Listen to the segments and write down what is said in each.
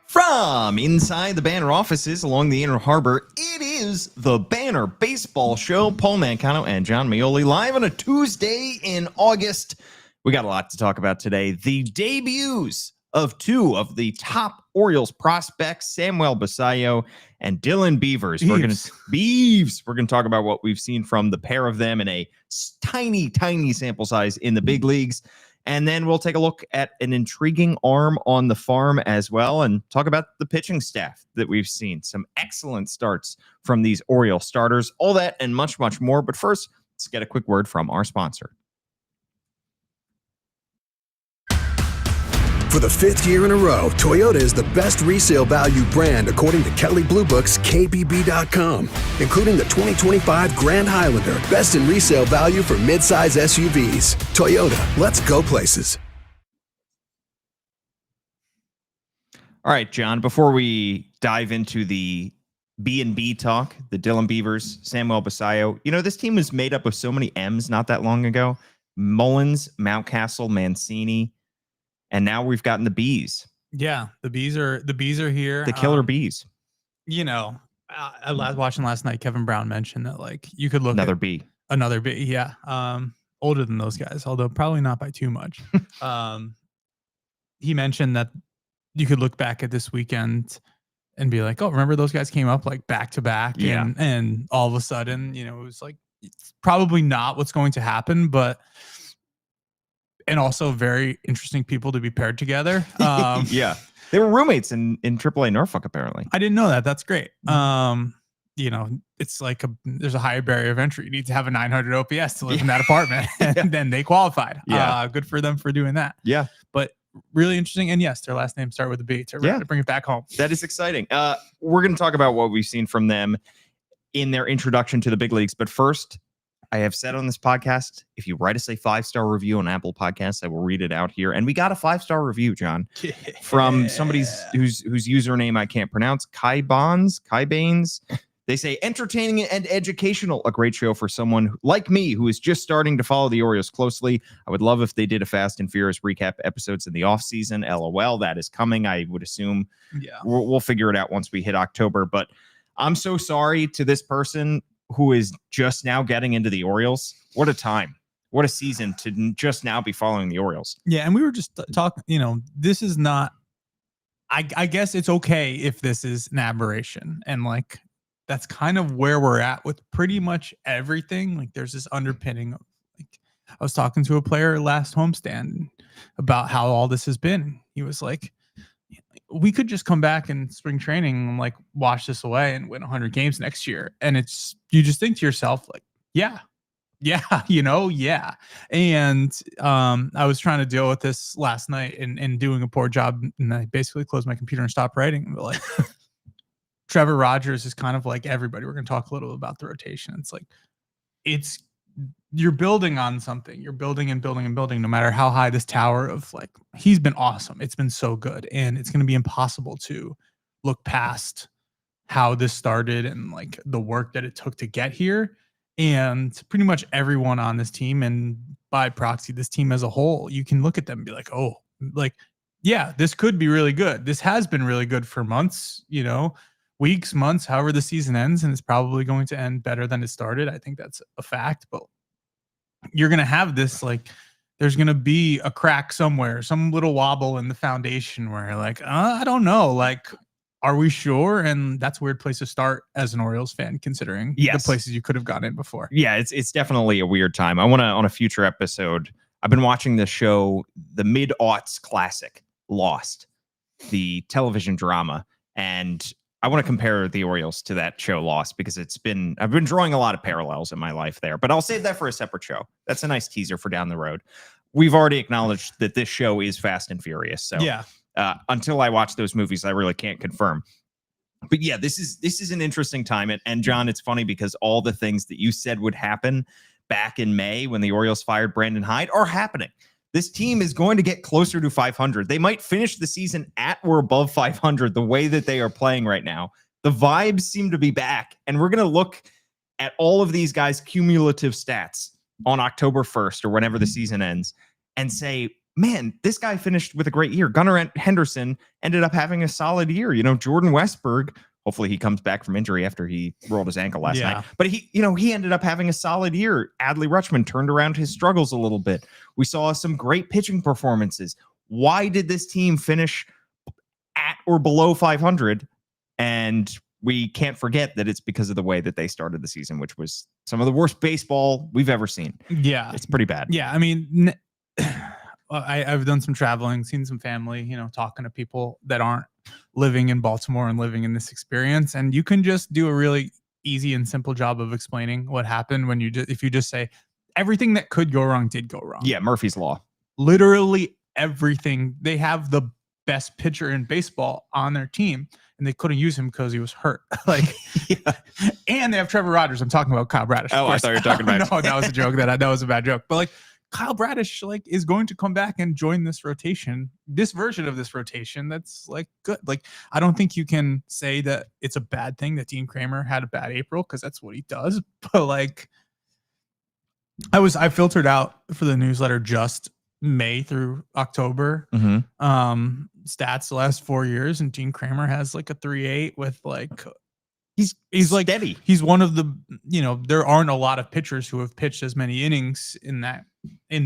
From inside the Banner offices along the Inner Harbor, it is the Banner Baseball Show. Paul Mancano and John Meoli live on a Tuesday in August. We got a lot to talk about today. The debuts of two of the top Orioles prospects, Samuel Basallo and Dylan Beavers. We're going to talk about what we've seen from the pair of them in a tiny sample size in the big leagues. And then we'll take a look at an intriguing arm on the farm as well and talk about the pitching staff that we've seen. Some excellent starts from these Orioles starters. All that and much, much more. But first, let's get a quick word from our sponsor. For the fifth year in a row, Toyota is the best resale value brand according to Kelley Blue Book's KBB.com, including the 2025 Grand Highlander, best in resale value for midsize SUVs. Toyota, let's go places. All right, John, before we dive into the B&B talk, the Dylan Beavers, Samuel Basallo, this team was made up of so many M's not that long ago. Mullins, Mountcastle, Mancini. And now we've gotten the bees. Yeah, the bees are here. The killer bees. I was watching last night. Kevin Brown mentioned that you could look another at bee. Another bee. Yeah. Older than those guys, although probably not by too much. He mentioned that you could look back at this weekend and be like, oh, remember those guys came up back to back. Yeah. And all of a sudden, it was it's probably not what's going to happen, but. And also very interesting people to be paired together. Yeah. They were roommates in AAA Norfolk, apparently. I didn't know that. That's great. It's there's a higher barrier of entry. You need to have a 900 OPS to live in that apartment. And then they qualified. Yeah. Good for them for doing that. Yeah. But really interesting. And yes, their last name started with a B to bring it back home. That is exciting. We're going to talk about what we've seen from them in their introduction to the big leagues. But first, I have said on this podcast, if you write us a 5-star review on Apple Podcasts, I will read it out here. And we got a 5-star review, John, from somebody whose username I can't pronounce. Kai Baines. They say, entertaining and educational. A great show for someone like me who is just starting to follow the Orioles closely. I would love if they did a Fast and Furious recap episodes in the offseason. LOL, that is coming. I would assume we'll figure it out once we hit October. But I'm so sorry to this person who is just now getting into the Orioles. What a time. What a season to just now be following the Orioles. Yeah, and we were just talking, this is not, I guess it's okay if this is an aberration. And that's kind of where we're at with pretty much everything. There's this underpinning of, I was talking to a player last homestand about how all this has been. He was like, we could just come back in spring training and wash this away and win 100 games next year. And you just think to yourself, yeah. And I was trying to deal with this last night and doing a poor job. And I basically closed my computer and stopped writing. But Trevor Rogers is kind of like everybody. We're going to talk a little about the rotation. It's you're building on something. You're building and building and building, no matter how high this tower of he's been awesome. It's been so good. And it's going to be impossible to look past how this started and the work that it took to get here. And pretty much everyone on this team, and by proxy, this team as a whole, you can look at them and be yeah, this could be really good. This has been really good for months, weeks, months, however the season ends, and it's probably going to end better than it started. I think that's a fact, but you're going to have this, there's going to be a crack somewhere, some little wobble in the foundation where you're I don't know, are we sure? And that's a weird place to start as an Orioles fan, considering the places you could have gone in before. Yeah, it's definitely a weird time. I want to, on a future episode, I've been watching the show, the mid-aughts classic, Lost, the television drama, and I want to compare the Orioles to that show Lost because I've been drawing a lot of parallels in my life there, but I'll save that for a separate show. That's a nice teaser for down the road. We've already acknowledged that this show is Fast and Furious. So until I watch those movies, I really can't confirm. But yeah, this is an interesting time. And John, it's funny because all the things that you said would happen back in May when the Orioles fired Brandon Hyde are happening. This team is going to get closer to 500. They might finish the season at or above 500 the way that they are playing right now. The vibes seem to be back, and we're going to look at all of these guys' cumulative stats on October 1st or whenever the season ends and say, man, this guy finished with a great year. Gunnar Henderson ended up having a solid year. Jordan Westberg, hopefully he comes back from injury after he rolled his ankle last night. But he ended up having a solid year. Adley Rutschman turned around his struggles a little bit. We saw some great pitching performances. Why did this team finish at or below 500? And we can't forget that it's because of the way that they started the season, which was some of the worst baseball we've ever seen. Yeah. It's pretty bad. Yeah. I mean, I've done some traveling, seen some family, talking to people that aren't living in Baltimore and living in this experience. And you can just do a really easy and simple job of explaining what happened when if you just say everything that could go wrong did go wrong. Yeah. Murphy's Law. Literally everything. They have the best pitcher in baseball on their team, and they couldn't use him because he was hurt. And they have Trevor Rogers. I'm talking about Kyle Bradish. Oh, I thought you were talking about. No, that was a joke. That was a bad joke. But Kyle Bradish is going to come back and join this rotation, this version of this rotation. That's good. I don't think you can say that it's a bad thing that Dean Kramer had a bad April, because that's what he does. But I filtered out for the newsletter just May through October stats the last 4 years, and Dean Kramer has a 3.8 with he's steady. He's one of the there aren't a lot of pitchers who have pitched as many innings in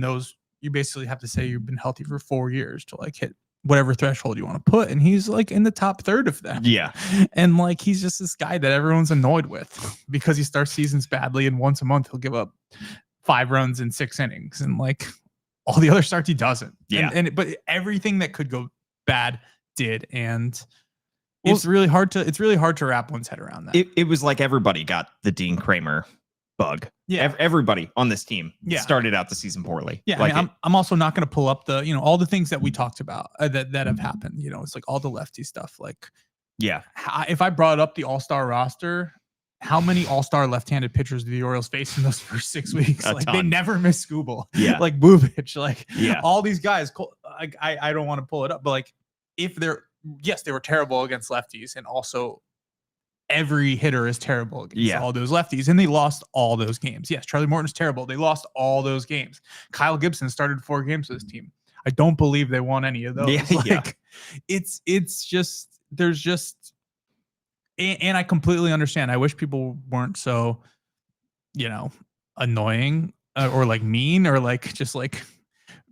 those. You basically have to say you've been healthy for 4 years to hit whatever threshold you want to put, and he's in the top third of them. Yeah. And he's just this guy that everyone's annoyed with because he starts seasons badly, and once a month he'll give up 5 runs in 6 innings, and all the other starts he doesn't. Yeah. But everything that could go bad did, and it's really hard to wrap one's head around that. It was like everybody got the Dean Kramer bug. Yeah. Everybody on this team started out the season poorly. Yeah. I'm also not going to pull up the, all the things that we talked about that have happened. It's all the lefty stuff. If I brought up the all-star roster, how many all-star left-handed pitchers do the Orioles face in those first 6 weeks? They never miss Skubal. Yeah. Bubic, all these guys. I don't want to pull it up, but if they were terrible against lefties, and also every hitter is terrible against all those lefties, and they lost all those games. Yes, Charlie Morton's terrible. They lost all those games. Kyle Gibson started 4 games for this team. I don't believe they won any of those. It's just there's just. And I completely understand. I wish people weren't so, annoying or mean or just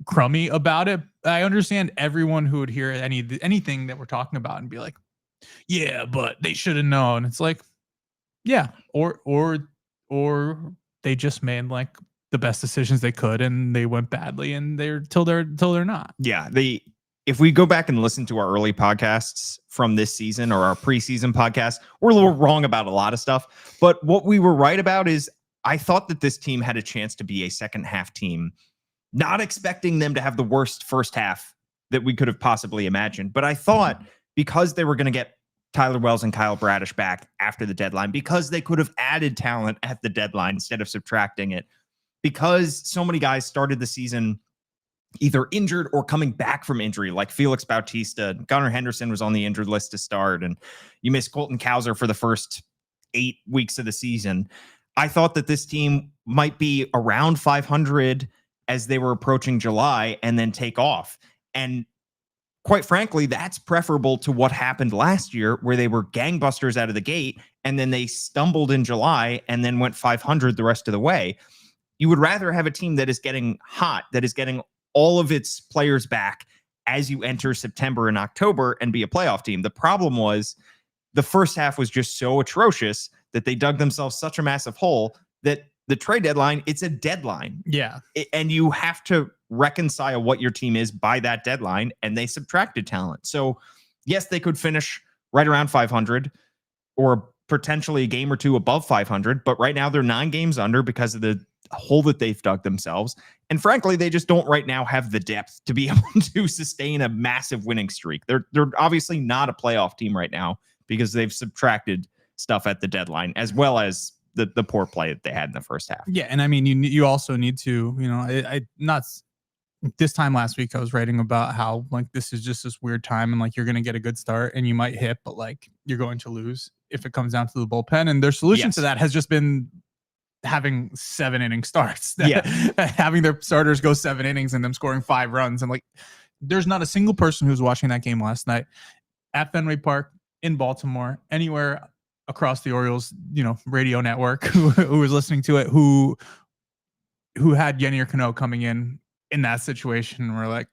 crummy about it. I understand everyone who would hear anything that we're talking about and be like, yeah, but they should have known. It's yeah, or they just made the best decisions they could, and they went badly, and they're till they're not. Yeah, if we go back and listen to our early podcasts from this season or our preseason podcast, we're a little wrong about a lot of stuff. But what we were right about is I thought that this team had a chance to be a second half team, not expecting them to have the worst first half that we could have possibly imagined. But I thought because they were going to get Tyler Wells and Kyle Bradish back after the deadline, because they could have added talent at the deadline instead of subtracting it, because so many guys started the season either injured or coming back from injury, like Felix Bautista. Gunnar Henderson was on the injured list to start, and you missed Colton Cowser for the first 8 weeks of the season. I thought that this team might be around 500 as they were approaching July and then take off. And quite frankly, that's preferable to what happened last year, where they were gangbusters out of the gate, and then they stumbled in July and then went 500 the rest of the way. You would rather have a team that is getting hot, that is getting all of its players back as you enter September and October and be a playoff team. The problem was the first half was just so atrocious that they dug themselves such a massive hole that the trade deadline, it's a deadline. Yeah. And you have to reconcile what your team is by that deadline, and they subtracted talent. So yes, they could finish right around 500 or potentially a game or two above 500, but right now they're 9 games under because of the hole that they've dug themselves. And frankly, they just don't right now have the depth to be able to sustain a massive winning streak. They're obviously not a playoff team right now because they've subtracted stuff at the deadline, as well as the poor play that they had in the first half. Yeah. And I mean, you also need to, I not this time last week, I was writing about how this is just this weird time, and you're going to get a good start and you might hit, but you're going to lose if it comes down to the bullpen. And their solution to that has just been having 7-inning starts. Yeah. Having their starters go 7 innings and them scoring 5 runs. And like, there's not a single person who's watching that game last night at Fenway Park in Baltimore, anywhere across the Orioles, radio network who was listening to it, who had Yennier Cano coming in that situation. And we're like,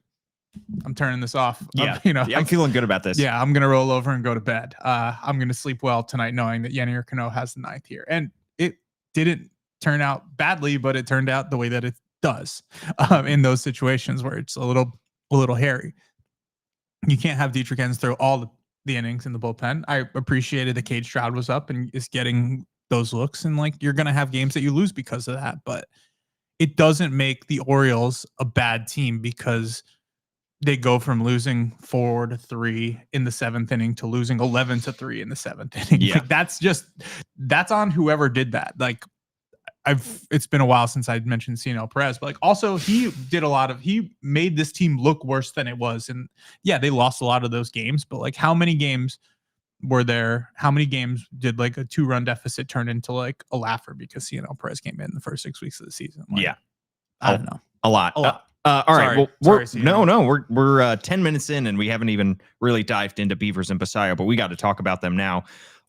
I'm turning this off. Yeah. I'm feeling good about this. Yeah. I'm going to roll over and go to bed. I'm going to sleep well tonight, knowing that Yennier Cano has the 9th here. And it didn't turn out badly, but it turned out the way that it does in those situations where it's a little hairy. You can't have Dietrich Enns throw all the innings in the bullpen. I appreciated that Cade Stroud was up and is getting those looks, and like, you're going to have games that you lose because of that, but it doesn't make the Orioles a bad team because they go from losing 4-3 in the 7th inning to losing 11-3 in the 7th inning. Yeah. Like, that's on whoever did that. Like, it's been a while since I mentioned Cionel Perez, but like, also he made this team look worse than it was. And yeah, they lost a lot of those games, but like, how many games were there? How many games did like a 2-run deficit turn into like a laugher because Cionel Perez came in the first 6 weeks of the season? Like, yeah. I don't know. A lot. All right. Well, we're 10 minutes in and we haven't even really dived into Beavers and Basallo, but we got to talk about them now.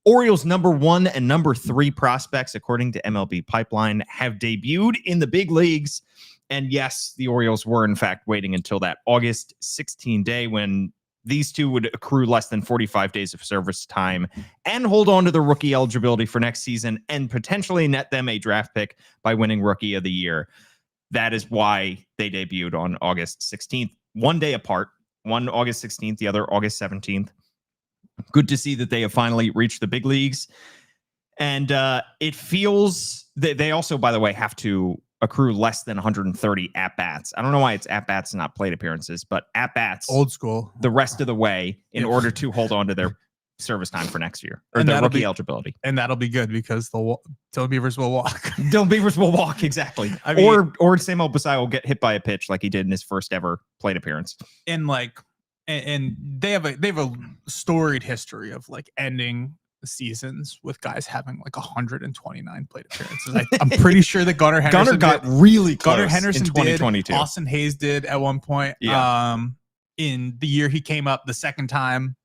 Orioles number 1 and number 3 prospects, according to MLB Pipeline, have debuted in the big leagues. And yes, the Orioles were in fact waiting until that August 16 day when these two would accrue less than 45 days of service time and hold on to their rookie eligibility for next season and potentially net them a draft pick by winning Rookie of the Year. That is why they debuted on August 16th, 1 day apart, one August 16th, the other August 17th. Good to see that they have finally reached the big leagues. And it feels that they also, by the way, have to accrue less than 130 at-bats. I don't know why it's at-bats and not plate appearances, but at-bats. Old school. The rest of the way in order to hold on to their service time for next year, or their rookie eligibility. And that'll be good because the Beavers will walk. The Beavers will walk, exactly. I mean, or Samuel Basallo will get hit by a pitch like he did in his first ever plate appearance. And they have a storied history of like ending seasons with guys having like 129 plate appearances. I'm pretty sure that Gunnar Henderson got really close. Gunnar Henderson in 2022. did. Austin Hayes did at one point. Yeah. In the year he came up the second time.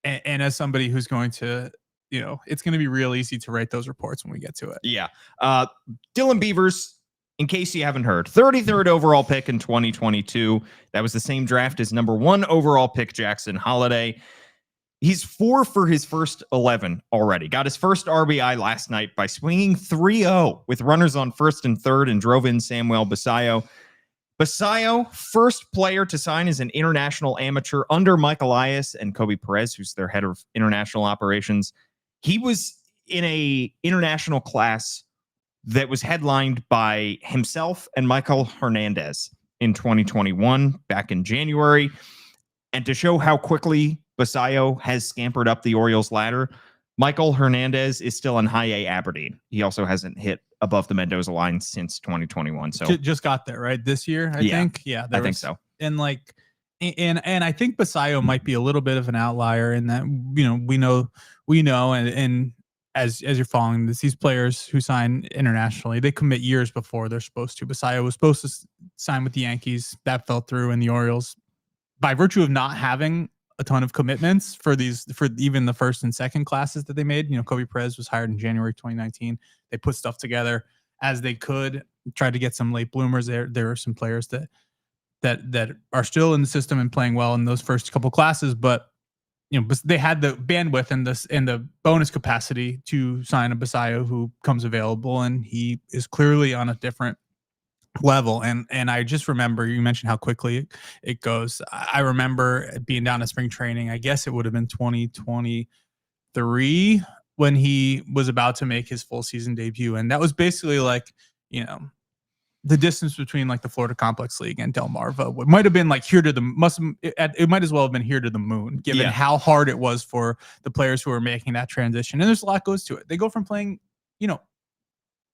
And as somebody who's going to, it's going to be real easy to write those reports when we get to it. Yeah. Dylan Beavers, in case you haven't heard, 33rd overall pick in 2022. That was the same draft as number 1 overall pick Jackson Holliday. He's 4 for his first 11 already. Got his first RBI last night by swinging 3-0 with runners on first and third and drove in Samuel Basallo. Basallo, first player to sign as an international amateur under Mike Elias and Kobe Perez, who's their head of international operations. He was in a international class that was headlined by himself and Michael Hernandez in 2021, back in January. And to show how quickly Basallo has scampered up the Orioles ladder, Michael Hernandez is still in high A Aberdeen. He also hasn't hit above the Mendoza line since 2021. So just got there, right? This year, I think. Yeah, I think so. And like, and I think Basallo might be a little bit of an outlier in that, we know, and as you're following this, these players who sign internationally, they commit years before they're supposed to. Basallo was supposed to sign with the Yankees. That fell through, and the Orioles, by virtue of not having a ton of commitments for even the first and second classes that they made. Kobe Perez was hired in January 2019. They put stuff together as they could, tried to get some late bloomers there. There are some players that are still in the system and playing well in those first couple classes, but they had the bandwidth and the bonus capacity to sign a Basallo who comes available, and he is clearly on a different level. And I just remember, you mentioned how quickly it goes. I remember being down at spring training. I guess it would have been 2023 when he was about to make his full season debut. And that was basically like, the distance between like the Florida Complex League and Delmarva. It might have been like it might as well have been here to the moon, given how hard it was for the players who are making that transition. And there's a lot goes to it. They go from playing,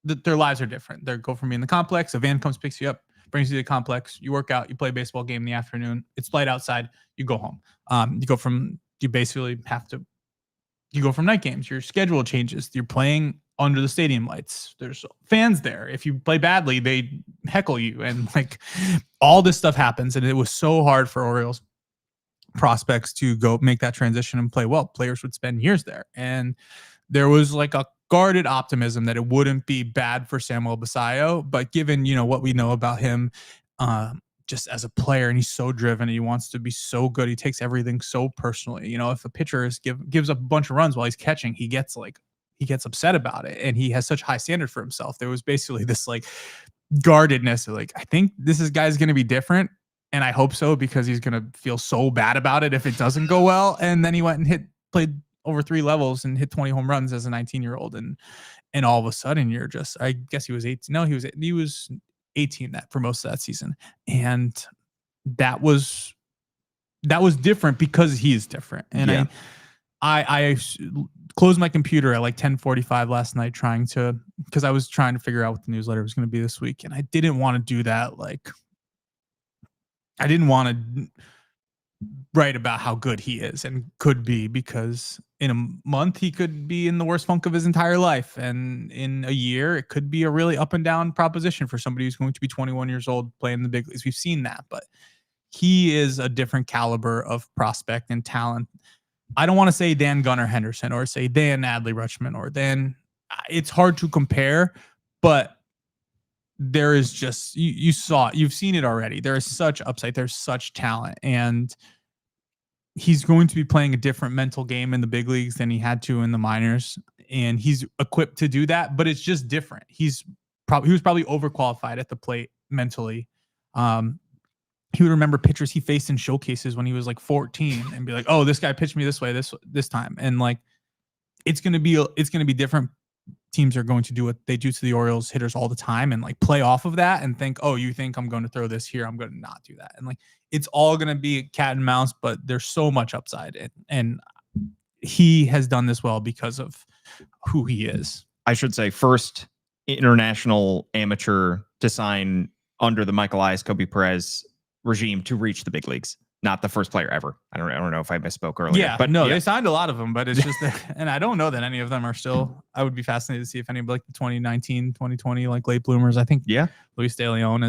their lives are different. They go from being in the complex. A van comes, picks you up, brings you to the complex. You work out, you play a baseball game in the afternoon. It's light outside. You go home. You basically have to you go from night games, your schedule changes. You're playing under the stadium lights. There's fans there. If you play badly, they heckle you, and like all this stuff happens. And it was so hard for Orioles prospects to go make that transition and play well. Players would spend years there, and there was like a guarded optimism that it wouldn't be bad for Samuel Basallo. But given what we know about him, just as a player, and he's so driven, and he wants to be so good, he takes everything so personally. If a pitcher gives up a bunch of runs while he's catching, he gets upset about it, and he has such high standard for himself. There was basically this like guardedness of like, I think this guy's going to be different, and I hope so, because he's going to feel so bad about it if it doesn't go well. And then he went and played over 3 levels and hit 20 home runs as a 19-year-old, and all of a sudden you're just, I guess he was 18. No, he was 18 for most of that season, and that was different because he is different. And yeah. I closed my computer at like 10:45 last night because I was trying to figure out what the newsletter was going to be this week, and I didn't want to do that. Like, I didn't want to write about how good he is and could be, because in a month he could be in the worst funk of his entire life, and in a year it could be a really up and down proposition for somebody who's going to be 21 years old playing in the big leagues. We've seen that, but he is a different caliber of prospect and talent. I don't want to say Dan Gunnar Henderson or say Dan Adley Rutschman or Dan. It's hard to compare, but there is just, you've seen it already. There is such upside. There's such talent, and he's going to be playing a different mental game in the big leagues than he had to in the minors, and he's equipped to do that, but it's just different. He was probably overqualified at the plate mentally. He would remember pitchers he faced in showcases when he was like 14 and be like, oh, this guy pitched me this way this time. And like, it's going to be different. Teams are going to do what they do to the Orioles hitters all the time and like play off of that and think, oh, you think I'm going to throw this here, I'm going to not do that. And like, it's all going to be cat and mouse, but there's so much upside. And he has done this well because of who he is. I should say first international amateur to sign under the Mike Elias, Kobe Perez regime to reach the big leagues. Not the first player ever. I don't know if I misspoke earlier. Yeah, but no, they signed a lot of them, but it's just that, and I don't know that any of them are still. I would be fascinated to see if any like the 2019, 2020 like late bloomers. I think Luis De Leon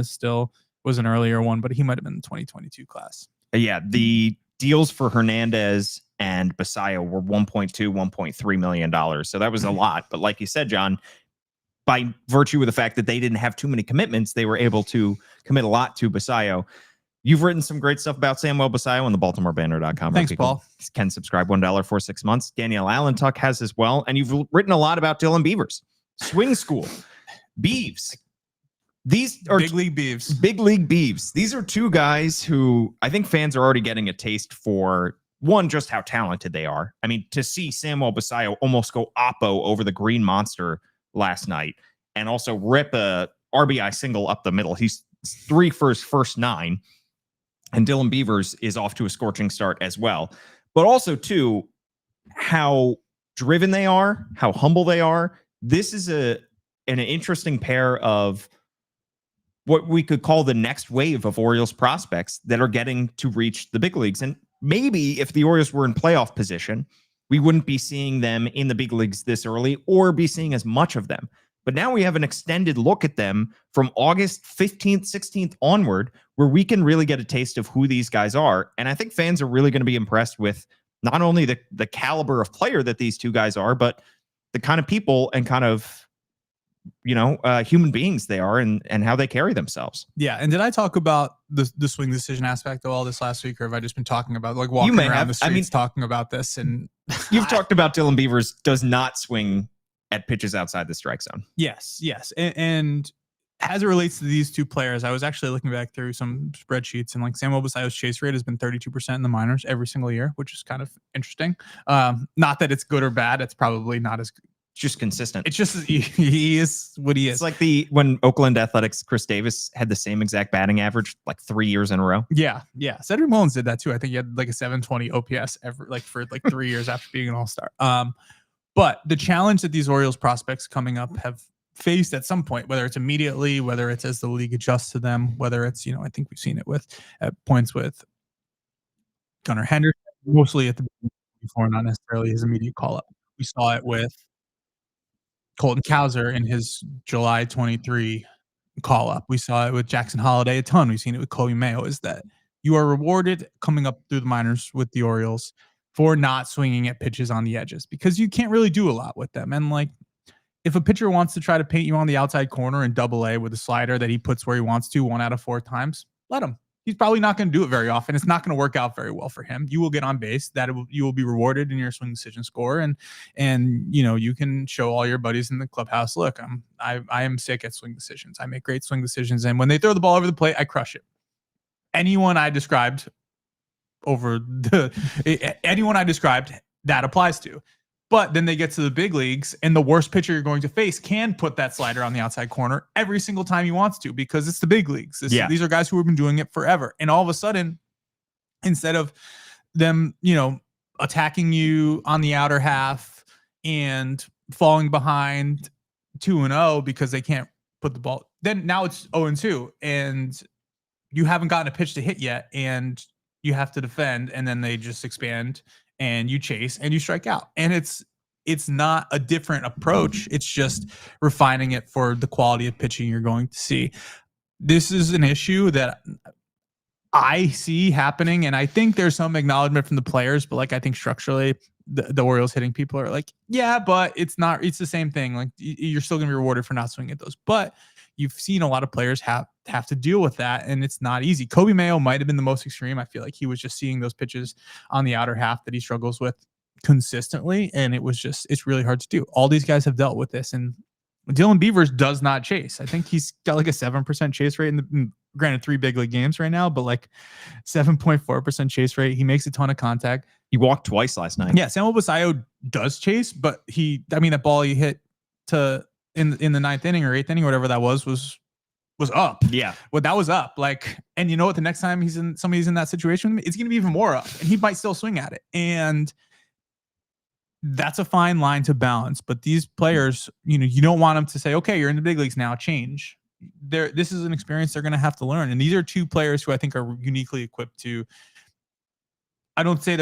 was an earlier one, but he might have been the 2022 class. Yeah, the deals for Hernandez and Basallo were $1.2, $1.3 million. So that was a lot. But like you said, John, by virtue of the fact that they didn't have too many commitments, they were able to commit a lot to Basallo. You've written some great stuff about Samuel Basallo on the BaltimoreBanner.com. Thanks, Paul. Can subscribe $1 for 6 months. Danielle Allentuck has as well. And you've written a lot about Dylan Beavers. Swing School. Beavs. These are Big League Beavs. Big League Beavs. These are two guys who I think fans are already getting a taste for, one, just how talented they are. I mean, to see Samuel Basallo almost go oppo over the Green Monster last night and also rip a RBI single up the middle. He's 3 for his first 9. And Dylan Beavers is off to a scorching start as well. But also, too, how driven they are, how humble they are. This is an interesting pair of what we could call the next wave of Orioles prospects that are getting to reach the big leagues. And maybe if the Orioles were in playoff position, we wouldn't be seeing them in the big leagues this early or be seeing as much of them. But now we have an extended look at them from August 15th, 16th onward, where we can really get a taste of who these guys are. And I think fans are really going to be impressed with not only the caliber of player that these two guys are, but the kind of people and kind of, human beings they are and how they carry themselves. Yeah. And did I talk about the swing decision aspect of all this last week, or have I just been talking about like walking around the streets talking about this? And you've talked about Dylan Beavers does not swing at pitches outside the strike zone. Yes. And as it relates to these two players, I was actually looking back through some spreadsheets, and like Samuel Basallo's chase rate has been 32% in the minors every single year, which is kind of interesting. Not that it's good or bad. It's probably not as good. It's just consistent. It's just he is what he is. It's like when Oakland Athletics Chris Davis had the same exact batting average like 3 years in a row. Yeah. Cedric Mullins did that too. I think he had like a 720 OPS for 3 years after being an all-star. But the challenge that these Orioles prospects coming up have faced at some point, whether it's immediately, whether it's as the league adjusts to them, whether it's, I think we've seen it at points with Gunnar Henderson, mostly at the beginning of before, not necessarily his immediate call-up. We saw it with Colton Cowser in his July 23 call-up. We saw it with Jackson Holliday a ton. We've seen it with Kobe Mayo, is that you are rewarded coming up through the minors with the Orioles for not swinging at pitches on the edges because you can't really do a lot with them. And like, if a pitcher wants to try to paint you on the outside corner in Double-A with a slider that he puts where he wants to 1 out of 4 times, let him. He's probably not going to do it very often. It's not going to work out very well for him. You will get on base. You will be rewarded in your swing decision score, and you can show all your buddies in the clubhouse, look, I am sick at swing decisions. I make great swing decisions, and when they throw the ball over the plate, I crush it. Anyone I described that applies to. But then they get to the big leagues, and the worst pitcher you're going to face can put that slider on the outside corner every single time he wants to, because it's the big leagues. These are guys who have been doing it forever. And all of a sudden, instead of them, attacking you on the outer half and falling behind 2-0 because they can't put the ball, then now it's 0-2, and you haven't gotten a pitch to hit yet, and you have to defend, and then they just expand and you chase and you strike out. And it's not a different approach. It's just refining it for the quality of pitching you're going to see. This is an issue that I see happening, and I think there's some acknowledgement from the players, but like, I think structurally the Orioles hitting people are like, yeah, but it's the same thing. Like, you're still going to be rewarded for not swinging at those, but you've seen a lot of players have to deal with that, and it's not easy. Kobe Mayo might have been the most extreme. I feel like he was just seeing those pitches on the outer half that he struggles with consistently, and it's really hard to do. All these guys have dealt with this, and Dylan Beavers does not chase. I think he's got like a 7% chase rate granted 3 big league games right now, but like 7.4% chase rate. He makes a ton of contact. He walked twice last night. Yeah, Samuel Basallo does chase, but that ball he hit in the 9th inning or 8th inning or whatever that was up. Yeah. Well, that was up. Like, and you know what? The next time somebody's in that situation, it's going to be even more up, and he might still swing at it. And that's a fine line to balance. But these players, you don't want them to say, okay, you're in the big leagues now, change. This is an experience they're going to have to learn. And these are 2 players who I think are uniquely equipped to. I'm not saying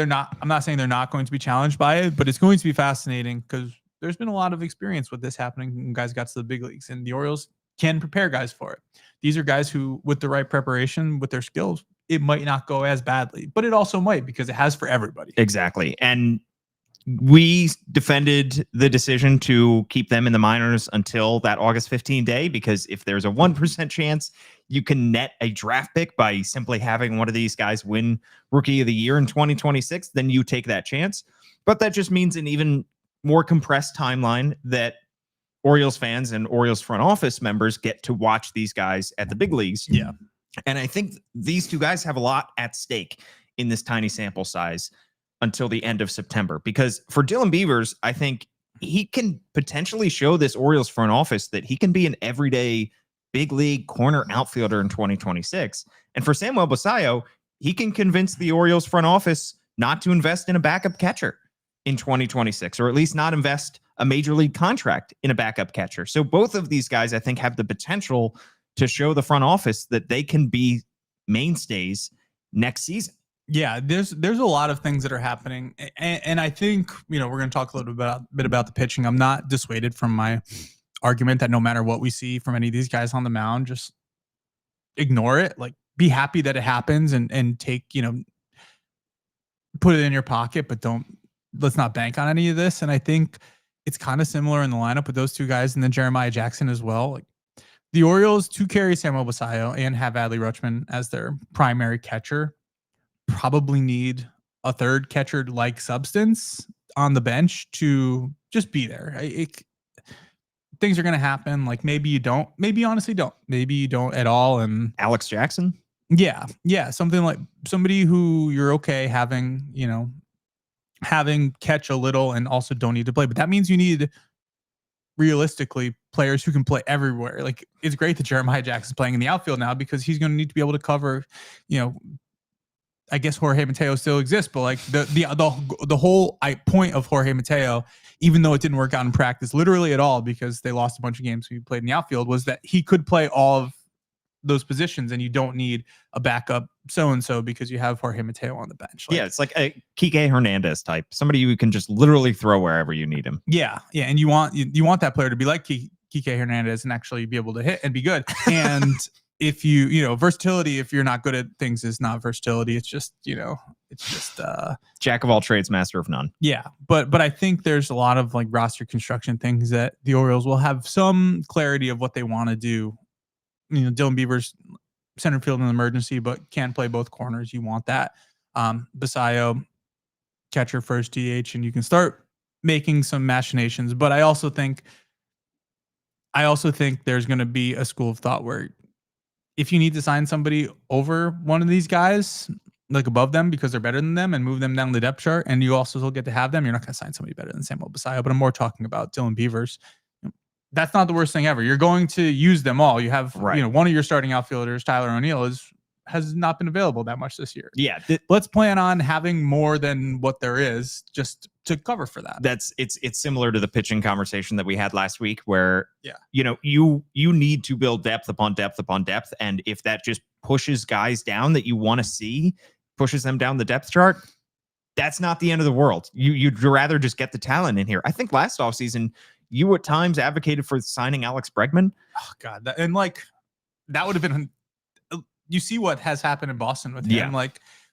they're not going to be challenged by it, but it's going to be fascinating because there's been a lot of experience with this happening when guys got to the big leagues, and the Orioles can prepare guys for it. These are guys who, with the right preparation, with their skills, it might not go as badly, but it also might, because it has for everybody. Exactly. And we defended the decision to keep them in the minors until that August 15 day, because if there's a 1% chance you can net a draft pick by simply having one of these guys win Rookie of the Year in 2026, then you take that chance. But that just means an even more compressed timeline that Orioles fans and Orioles front office members get to watch these guys at the big leagues. Yeah. And I think these 2 guys have a lot at stake in this tiny sample size until the end of September, because for Dylan Beavers, I think he can potentially show this Orioles front office that he can be an everyday big league corner outfielder in 2026. And for Samuel Basallo, he can convince the Orioles front office not to invest in a backup catcher in 2026, or at least not invest a major league contract in a backup catcher. So both of these guys, I think, have the potential to show the front office that they can be mainstays next season. Yeah, there's a lot of things that are happening, and I think we're going to talk a little bit about the pitching. I'm not dissuaded from my argument that no matter what we see from any of these guys on the mound, just ignore it. Like, be happy that it happens, and take put it in your pocket, but let's not bank on any of this. And I think it's kind of similar in the lineup with those 2 guys, and then Jeremiah Jackson as well. Like, the Orioles, to carry Samuel Basallo and have Adley Rutschman as their primary catcher, probably need a 3rd catcher-like substance on the bench to just be there. Things are going to happen. Like, maybe you don't. Maybe you honestly don't. Maybe you don't at all. And Alex Jackson? Yeah. Something like somebody who you're okay having catch a little and also don't need to play. But that means you need, realistically, players who can play everywhere. Like, it's great that Jeremiah Jackson's playing in the outfield now, because he's going to need to be able to cover, I guess Jorge Mateo still exists, but like the whole point of Jorge Mateo, even though it didn't work out in practice literally at all, because they lost a bunch of games he played in the outfield, was that he could play all of those positions, and you don't need a backup so-and-so because you have Jorge Mateo on the bench. Yeah, it's like a Kike Hernandez type, somebody you can just literally throw wherever you need him. Yeah, and you want that player to be like Kike Hernandez and actually be able to hit and be good. And if you versatility, if you're not good at things, is not versatility. It's just jack of all trades, master of none. Yeah, but I think there's a lot of like roster construction things that the Orioles will have some clarity of what they want to do. Dylan Beavers, center field in emergency, but can play both corners. You want that. Basallo, catcher, first DH, and you can start making some machinations. But I also think there's going to be a school of thought where if you need to sign somebody over one of these guys, like above them because they're better than them, and move them down the depth chart, and you also still get to have them, you're not going to sign somebody better than Samuel Basallo. But I'm more talking about Dylan Beavers. That's not the worst thing ever. You're going to use them all. You have one of your starting outfielders, Tyler O'Neill, has not been available that much this year. Yeah, let's plan on having more than what there is just to cover for that. It's similar to the pitching conversation that we had last week, where you need to build depth upon depth upon depth, and if that just pushes guys down that you want to see, pushes them down the depth chart, that's not the end of the world. You'd rather just get the talent in here. I think last offseason, you at times advocated for signing Alex Bregman. Oh God, that would have been. You see what has happened in Boston with him,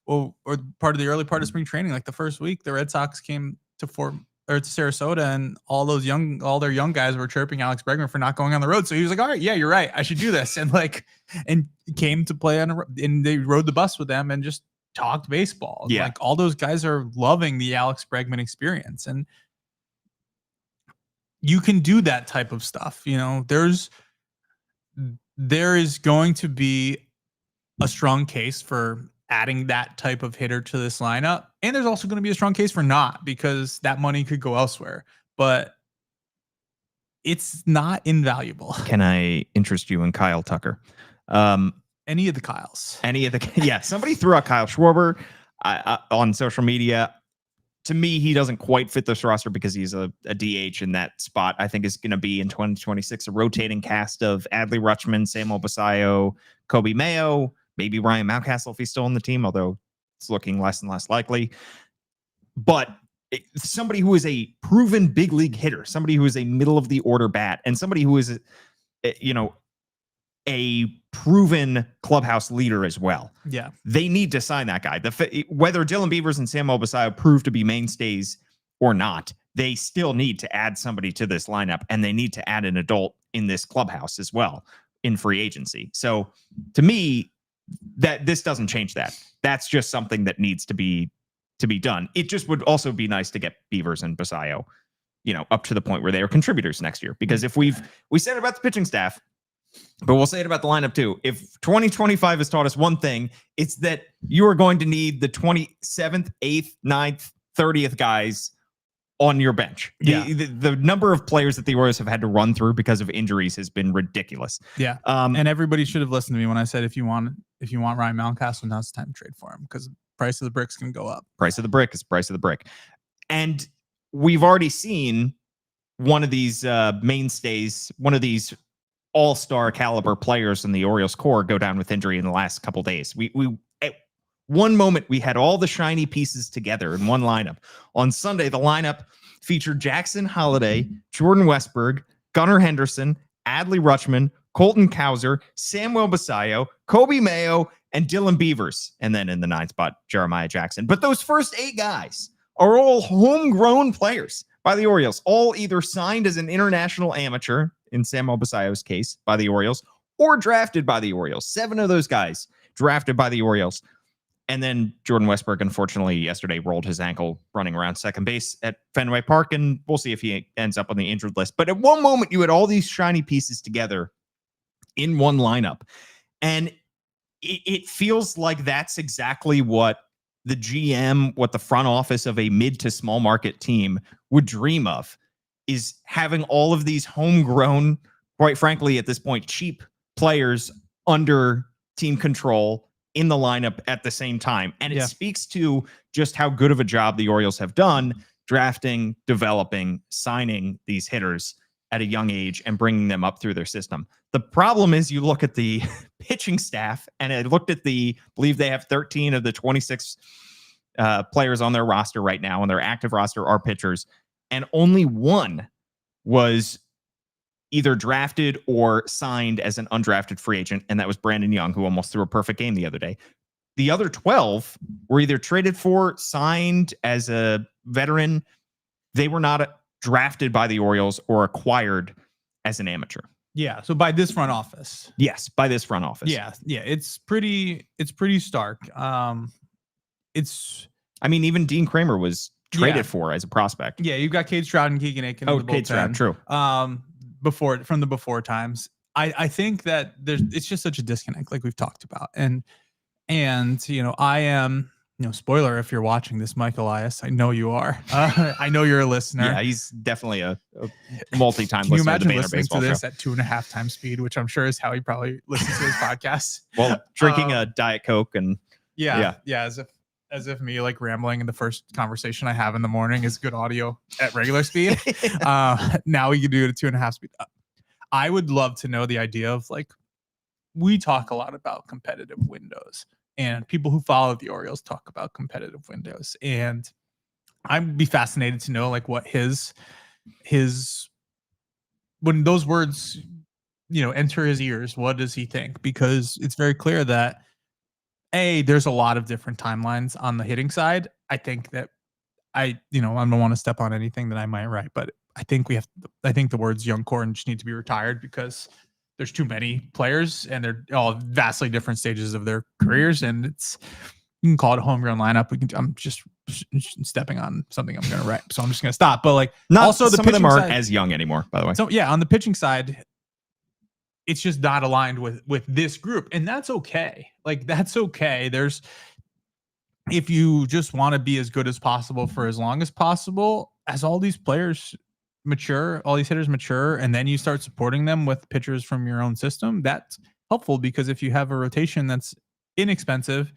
or part of the early part of spring training, like the first week, the Red Sox came to Sarasota, and all their young guys were chirping Alex Bregman for not going on the road. So he was like, "All right, yeah, you're right, I should do this," and came to play and they rode the bus with them and just talked baseball. Yeah, all those guys are loving the Alex Bregman experience, and you can do that type of stuff. There is going to be a strong case for adding that type of hitter to this lineup. And there's also going to be a strong case for not, because that money could go elsewhere, but it's not invaluable. Can I interest you in Kyle Tucker? Any of the Kyles. Somebody threw out Kyle Schwarber on social media. To me, he doesn't quite fit this roster because he's a DH, in that spot I think is going to be in 2026 a rotating cast of Adley Rutschman, Samuel Basallo, Kobe Mayo, maybe Ryan Mountcastle if he's still on the team, although it's looking less and less likely. But somebody who is a proven big league hitter, somebody who is a middle of the order bat, and somebody who is a proven clubhouse leader as well. Yeah, they need to sign that guy. Whether Dylan Beavers and Samuel Basallo prove to be mainstays or not, they still need to add somebody to this lineup, and they need to add an adult in this clubhouse as well in free agency. So to me, that this doesn't change that. That's just something that needs to be done. It just would also be nice to get Beavers and Basallo, up to the point where they are contributors next year. Because if we said it about the pitching staff, but we'll say it about the lineup too. If 2025 has taught us one thing, it's that you are going to need the 27th, 8th, 9th, 30th guys on your bench. Yeah. The number of players that the Orioles have had to run through because of injuries has been ridiculous. Yeah. And everybody should have listened to me when I said, if you want Ryan Mountcastle, now's the time to trade for him, because the price of the brick's going to go up. Price of the brick is price of the brick. And we've already seen one of these mainstays, one of these all-star caliber players in the Orioles core go down with injury in the last couple days. We at one moment we had all the shiny pieces together in one lineup. On Sunday, the lineup featured Jackson Holliday, Jordan Westberg, Gunnar Henderson, Adley Rutschman, Colton Cowser, Samuel Basallo, Kobe Mayo, and Dylan Beavers. And then in the 9th spot, Jeremiah Jackson. But those first 8 guys are all homegrown players by the Orioles, all either signed as an international amateur, in Samuel Basallo's case, by the Orioles, or drafted by the Orioles. 7 of those guys drafted by the Orioles. And then Jordan Westberg, unfortunately, yesterday rolled his ankle running around second base at Fenway Park, and we'll see if he ends up on the injured list. But at one moment, you had all these shiny pieces together in one lineup. And it feels like that's exactly what the GM, what the front office of a mid to small market team would dream of, is having all of these homegrown, quite frankly, at this point, cheap players under team control in the lineup at the same time. And it speaks to just how good of a job the Orioles have done drafting, developing, signing these hitters at a young age and bringing them up through their system. The problem is you look at the pitching staff, and I looked at believe they have 13 of the 26 players on their roster right now, and their active roster are pitchers, and only one was either drafted or signed as an undrafted free agent, and that was Brandon Young, who almost threw a perfect game the other day. The other 12 were either traded for, signed as a veteran. They were not drafted by the Orioles or acquired as an amateur. Yeah. So by this front office. Yes, by this front office. Yeah. Yeah. It's pretty stark. Even Dean Kramer was traded for as a prospect. Yeah. You've got Cade Stroud and Keegan Aiken. Oh, Cade Stroud, true. From the before times. I think that it's just such a disconnect, like we've talked about. And I am, spoiler if you're watching this, Mike Elias, I know you are. I know you're a listener. Yeah, he's definitely a multi-time listener. Can you imagine to the listening to this show at 2.5 times speed, which I'm sure is how he probably listens to his podcast? Well, drinking a Diet Coke and yeah, as if me like rambling in the first conversation I have in the morning is good audio at regular speed. Now we can do it at 2.5 speed. I would love to know the idea of like, we talk a lot about competitive windows, and people who follow the Orioles talk about competitive windows. And I'd be fascinated to know like what his when those words, enter his ears, what does he think? Because it's very clear that there's a lot of different timelines on the hitting side. I think that I don't want to step on anything that I might write, but I think the words young core just need to be retired because there's too many players and they're all vastly different stages of their careers. And you can call it a homegrown lineup. I'm just stepping on something I'm going to write. So I'm just going to stop. But like, also some of them aren't as young anymore, by the way. So yeah, on the pitching side, it's just not aligned with this group. And that's okay. Like, that's okay. If you just want to be as good as possible for as long as possible, as all these players mature, all these hitters mature, and then you start supporting them with pitchers from your own system, that's helpful, because if you have a rotation that's inexpensive,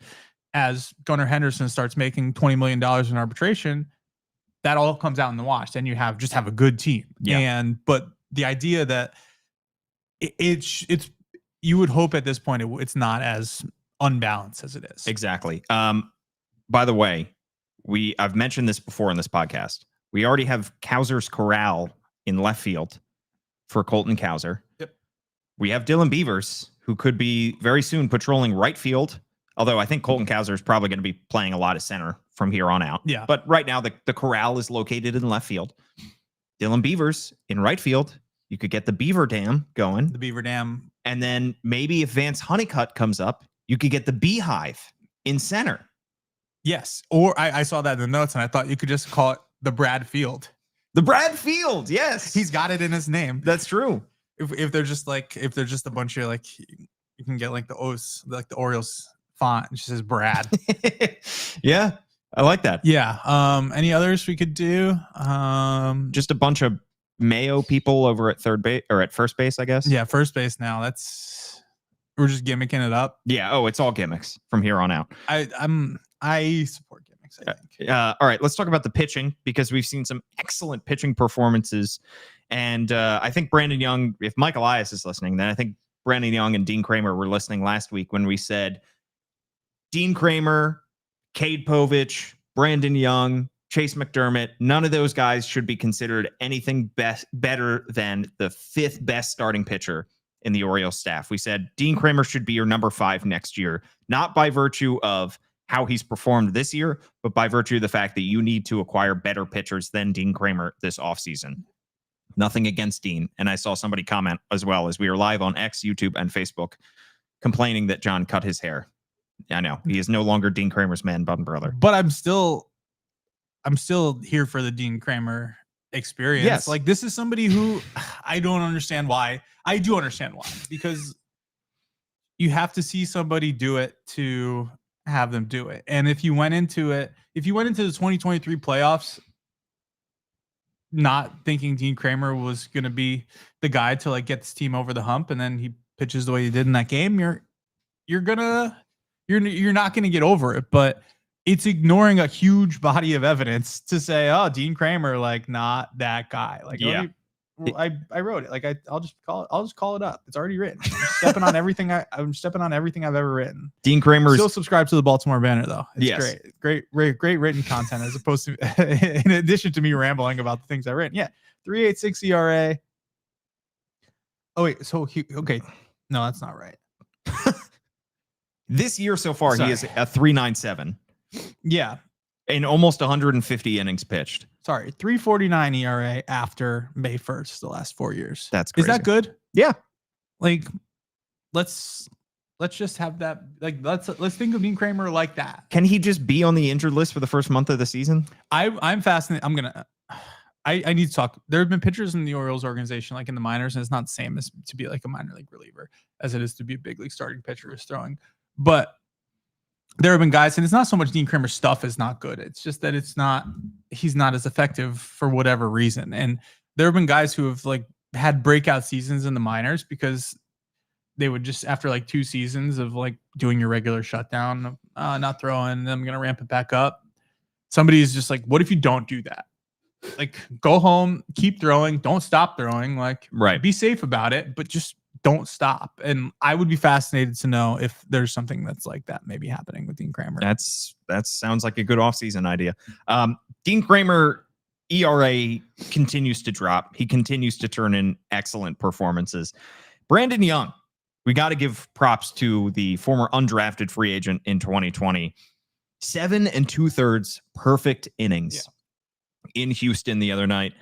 as Gunnar Henderson starts making $20 million in arbitration, that all comes out in the wash. Then you have a good team. Yeah. But the idea that it's you would hope at this point it's not as unbalanced as it is. Exactly. By the way, I've mentioned this before in this podcast. We already have Cowser's Corral in left field for Colton Cowser. Yep. We have Dylan Beavers, who could be very soon patrolling right field. Although I think Colton Cowser is probably going to be playing a lot of center from here on out. Yeah. But right now, the Corral is located in left field. Dylan Beavers in right field. You could get the Beaver Dam going. The Beaver Dam. And then maybe if Vance Honeycutt comes up, you could get the Beehive in center. Yes. Or I saw that in the notes, and I thought you could just call it the Brad Field. The Brad Field, yes. He's got it in his name. That's true. If they're just a bunch of like, you can get like the O's, like the Orioles font, it just says Brad. Yeah, I like that. Yeah. Any others we could do? Just a bunch of Mayo people over at third base or at first base, I guess. Yeah, first base now. We're just gimmicking it up. Yeah. Oh, it's all gimmicks from here on out. I support gimmicks, I think. All right, let's talk about the pitching, because we've seen some excellent pitching performances. And I think Brandon Young, if Mike Elias is listening, then I think Brandon Young and Dean Kramer were listening last week when we said Dean Kramer, Cade Povich, Brandon Young, Chase McDermott, none of those guys should be considered anything better than the 5th best starting pitcher in the Orioles staff. We said Dean Kramer should be your number 5 next year, not by virtue of how he's performed this year, but by virtue of the fact that you need to acquire better pitchers than Dean Kramer this offseason. Nothing against Dean. And I saw somebody comment as well, as we are live on X, YouTube, and Facebook, complaining that John cut his hair. I know he is no longer Dean Kramer's man-bun brother. But I'm still here for the Dean Kramer experience. Yes. Like, this is somebody who I don't understand why. I do understand why, because you have to see somebody do it to have them do it. And if you went into the 2023 playoffs not thinking Dean Kramer was going to be the guy to like get this team over the hump, and then he pitches the way he did in that game, you're not going to get over it. But it's ignoring a huge body of evidence to say, oh, Dean Kramer, like, not that guy. Like, yeah. I wrote it. Like I'll just call it up. It's already written. I'm stepping on everything. I'm stepping on everything I've ever written. Dean Kramer's Still subscribe to the Baltimore Banner though. It's Yes. great written content as opposed to in addition to me rambling about the things I written. Yeah, 3.86 ERA. Oh wait, okay. No, that's not right. this year so far, Sorry. he is a 3.97 Yeah. in almost 150 innings pitched. Sorry, 3.49 ERA after May 1st, the last 4 years. That's crazy. Is that good? Yeah. Like, let's just have that. Like, let's think of Dean Kramer like that. Can he just be on the injured list for the first month of the season? I'm fascinated. I need to talk. There have been pitchers in the Orioles organization, like in the minors, and it's not the same as to be like a minor league reliever as it is to be a big league starting pitcher who's throwing. But there have been guys, and it's not so much Dean Kramer's stuff is not good. It's just that he's not as effective for whatever reason. And there have been guys who have like had breakout seasons in the minors because they would just, after like 2 seasons of like doing your regular shutdown, not throwing, I'm going to ramp it back up. Somebody is just like, what if you don't do that? Like, go home, keep throwing, don't stop throwing, like, right. Be safe about it, but just don't stop. And I would be fascinated to know if there's something that's like that maybe happening with Dean Kramer. That sounds like a good offseason idea. Dean Kramer ERA continues to drop. He continues to turn in excellent performances. Brandon Young, we got to give props to the former undrafted free agent in 2020. 7 2/3 perfect innings in Houston the other night.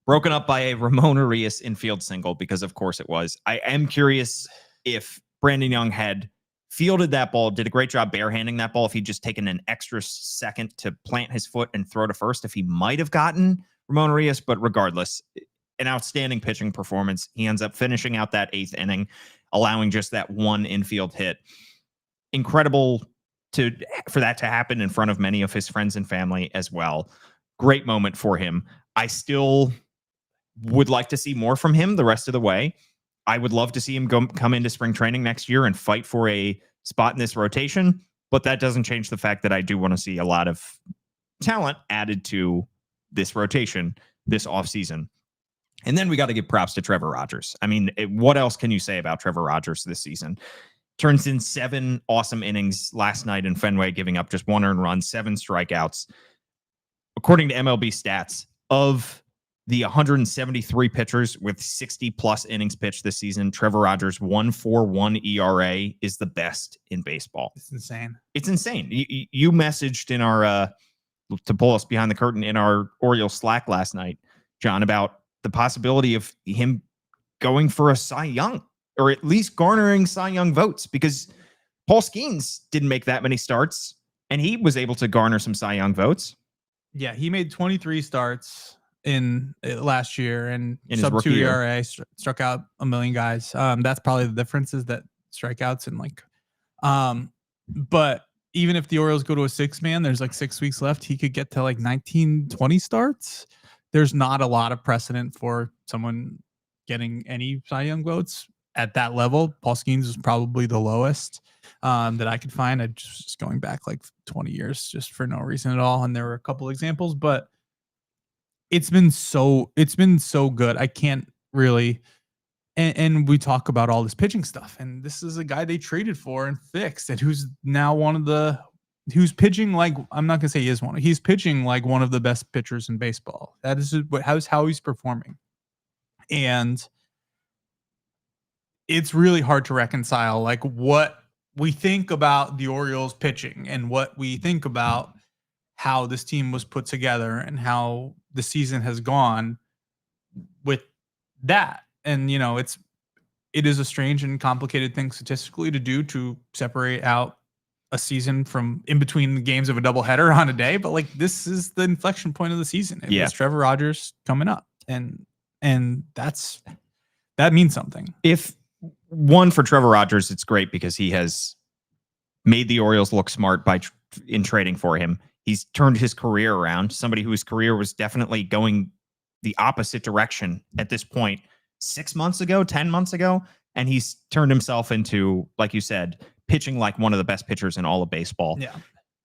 Broken up by a Ramon Arias infield single, because of course it was. I am curious if Brandon Young had fielded that ball, did a great job barehanding that ball, if he'd just taken an extra second to plant his foot and throw to first, if he might have gotten Ramon Arias. But regardless, an outstanding pitching performance. He ends up finishing out that 8th inning, allowing just that one infield hit. Incredible for that to happen in front of many of his friends and family as well. Great moment for him. I still would like to see more from him the rest of the way. I would love to see him come into spring training next year and fight for a spot in this rotation, but that doesn't change the fact that I do want to see a lot of talent added to this rotation this offseason. And then we got to give props to Trevor Rogers. I mean, what else can you say about Trevor Rogers this season? Turns in 7 awesome innings last night in Fenway, giving up just 1 earned run, 7 strikeouts. According to MLB stats, of the 173 pitchers with 60+ innings pitched this season, Trevor Rogers' 1.41 ERA is the best in baseball. It's insane. It's insane. You messaged in our to pull us behind the curtain in our Orioles Slack last night, John, about the possibility of him going for a Cy Young, or at least garnering Cy Young votes, because Paul Skeens didn't make that many starts and he was able to garner some Cy Young votes. Yeah, he made 23 starts in last year and in sub 2 ERA, struck out a million guys. That's probably the difference, is that strikeouts and like, but even if the Orioles go to a 6-man, there's like 6 weeks left, he could get to like 19, 20 starts. There's not a lot of precedent for someone getting any Cy Young votes at that level. Paul Skeens is probably the lowest that I could find. I just going back like 20 years just for no reason at all. And there were a couple examples, but it's been so good. I can't really, and we talk about all this pitching stuff, and this is a guy they traded for and fixed, and who's now who's pitching like, I'm not gonna say he is one. He's pitching like one of the best pitchers in baseball. That is how he's performing. And it's really hard to reconcile like what we think about the Orioles pitching and what we think about how this team was put together and how the season has gone with that. And, you know, it is a strange and complicated thing statistically to do, to separate out a season from in between the games of a doubleheader on a day. But like, this is the inflection point of the season. It's Trevor Rogers coming up, and that means something. If one, for Trevor Rogers, it's great because he has made the Orioles look smart in trading for him. He's turned his career around. Somebody whose career was definitely going the opposite direction at this point 6 months ago, 10 months ago. And he's turned himself into, like you said, pitching like one of the best pitchers in all of baseball. Yeah.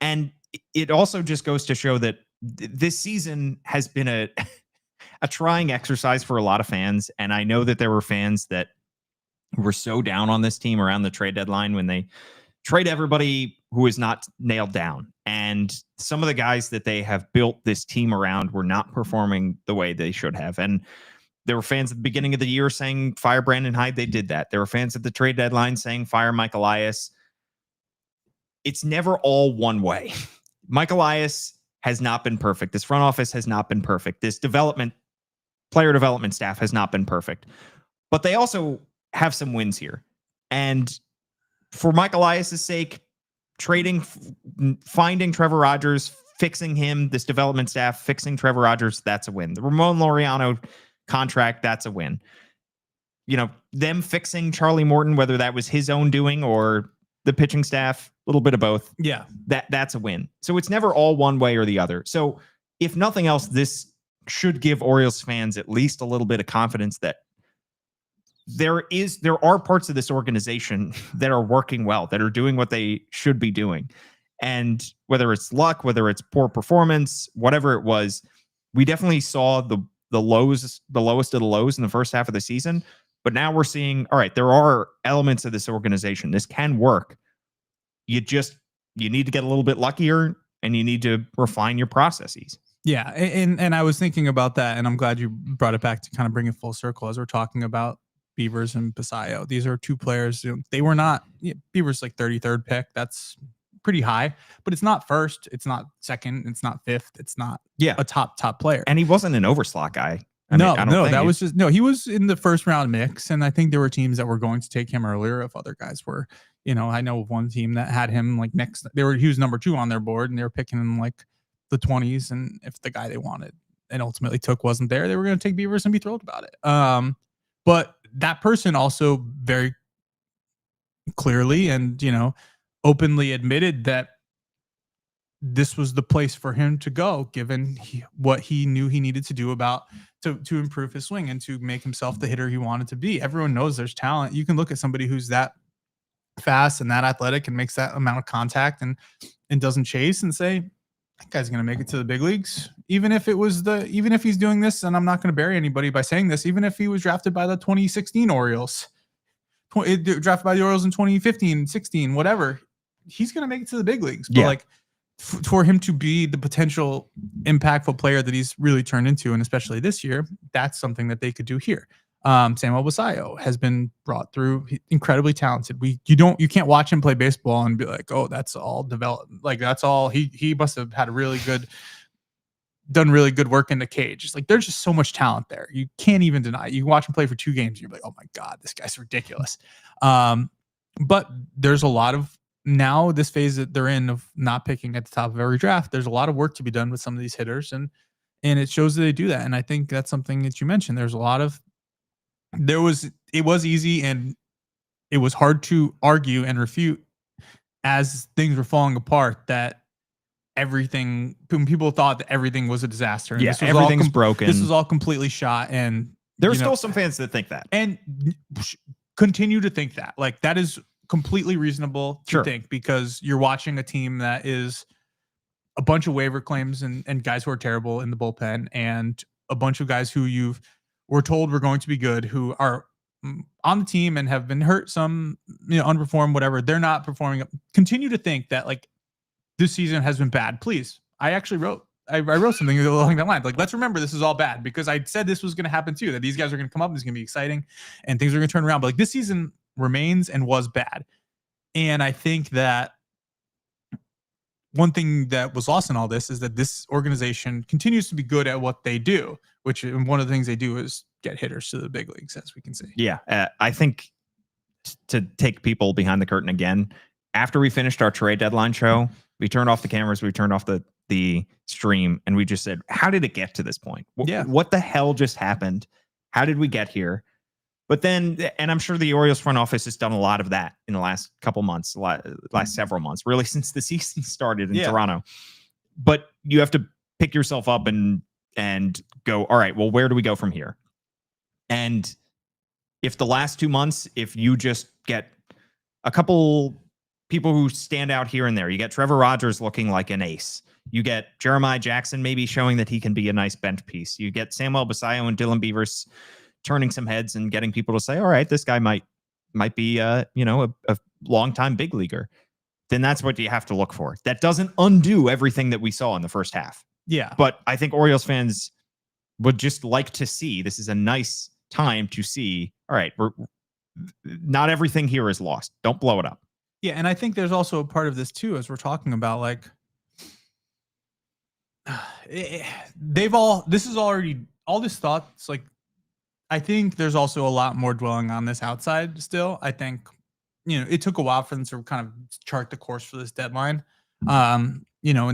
And it also just goes to show that this season has been a trying exercise for a lot of fans. And I know that there were fans that were so down on this team around the trade deadline when they trade everybody who is not nailed down. And some of the guys that they have built this team around were not performing the way they should have. And there were fans at the beginning of the year saying fire Brandon Hyde. They did that. There were fans at the trade deadline saying fire Mike Elias. It's never all one way. Mike Elias has not been perfect. This front office has not been perfect. This player development staff has not been perfect. But they also have some wins here. And for Mike Elias' sake, finding Trevor Rogers, fixing him, this development staff, fixing Trevor Rogers, that's a win. The Ramon Laureano contract, that's a win. You know, them fixing Charlie Morton, whether that was his own doing or the pitching staff, a little bit of both. Yeah. That's a win. So it's never all one way or the other. So if nothing else, this should give Orioles fans at least a little bit of confidence that there are parts of this organization that are working well, that are doing what they should be doing. And whether it's luck, whether it's poor performance, whatever it was, we definitely saw the lowest of the lows in the first half of the season. But now we're seeing, all right, there are elements of this organization. This can work. You need to get a little bit luckier and you need to refine your processes. Yeah. And I was thinking about that, and I'm glad you brought it back to kind of bring it full circle as we're talking about Beavers and Basallo. These are two players. They were not, Beavers like 33rd pick. That's pretty high, but it's not first. It's not second. It's not fifth. It's not a top player. And he wasn't an overslot guy. He was in the first round mix. And I think there were teams that were going to take him earlier if other guys were, I know of one team that had him like next. He was number 2 on their board and they were picking him like the 20s. And if the guy they wanted and ultimately took wasn't there, they were going to take Beavers and be thrilled about it. But that person also very clearly and, openly admitted that this was the place for him to go, given what he knew he needed to do to improve his swing and to make himself the hitter he wanted to be. Everyone knows there's talent. You can look at somebody who's that fast and that athletic and makes that amount of contact and doesn't chase and say, that guy's going to make it to the big leagues. Even if he's doing this, and I'm not going to bury anybody by saying this, even if he was drafted by the 2016 Orioles, drafted by the Orioles in 2015, 16, whatever, he's going to make it to the big leagues. But for him to be the potential impactful player that he's really turned into, and especially this year, that's something that they could do here. Samuel Basallo has been brought through, incredibly talented. You can't watch him play baseball and be like, oh, that's all developed. Like that's all he must have had done really good work in the cage. It's like, there's just so much talent there. You can't even deny it. You watch him play for 2 games and you're like, oh my God, this guy's ridiculous. But there's a lot of, now this phase that they're in of not picking at the top of every draft, there's a lot of work to be done with some of these hitters, and it shows that they do that. And I think that's something that you mentioned. It was easy and it was hard to argue and refute as things were falling apart that people thought that everything was a disaster. And everything's broken. This was all completely shot. And there's still some fans that think that and continue to think that. Like, that is completely reasonable to think, because you're watching a team that is a bunch of waiver claims and guys who are terrible in the bullpen, and a bunch of guys who we're told were going to be good, who are on the team and have been hurt, some underperformed, whatever. They're not performing. Continue to think that like this season has been bad. Please. I actually wrote something along that line. Like, let's remember this is all bad, because I said this was going to happen too, that these guys are going to come up and it's going to be exciting and things are going to turn around. But like, this season remains and was bad. And I think that one thing that was lost in all this is that this organization continues to be good at what they do, which one of the things they do is get hitters to the big leagues, as we can see. Yeah. I think to take people behind the curtain again, after we finished our trade deadline show, we turned off the cameras, we turned off the stream, and we just said, how did it get to this point? What the hell just happened? How did we get here? But then, and I'm sure the Orioles front office has done a lot of that in the last couple months, last several months, really since the season started in Toronto. But you have to pick yourself up and go, all right, well, where do we go from here? And if the last 2 months, if you just get a couple people who stand out here and there, you get Trevor Rogers looking like an ace. You get Jeremiah Jackson maybe showing that he can be a nice bench piece. You get Samuel Basallo and Dylan Beavers turning some heads and getting people to say, all right, this guy might be a long-time big leaguer. Then that's what you have to look for. That doesn't undo everything that we saw in the first half. Yeah. But I think Orioles fans would just like to see, this is a nice time to see, all right, not everything here is lost. Don't blow it up. Yeah, and I think there's also a part of this too, as we're talking about, like, this is already, all this thoughts, like, I think there's also a lot more dwelling on this outside still. I think, it took a while for them to kind of chart the course for this deadline, and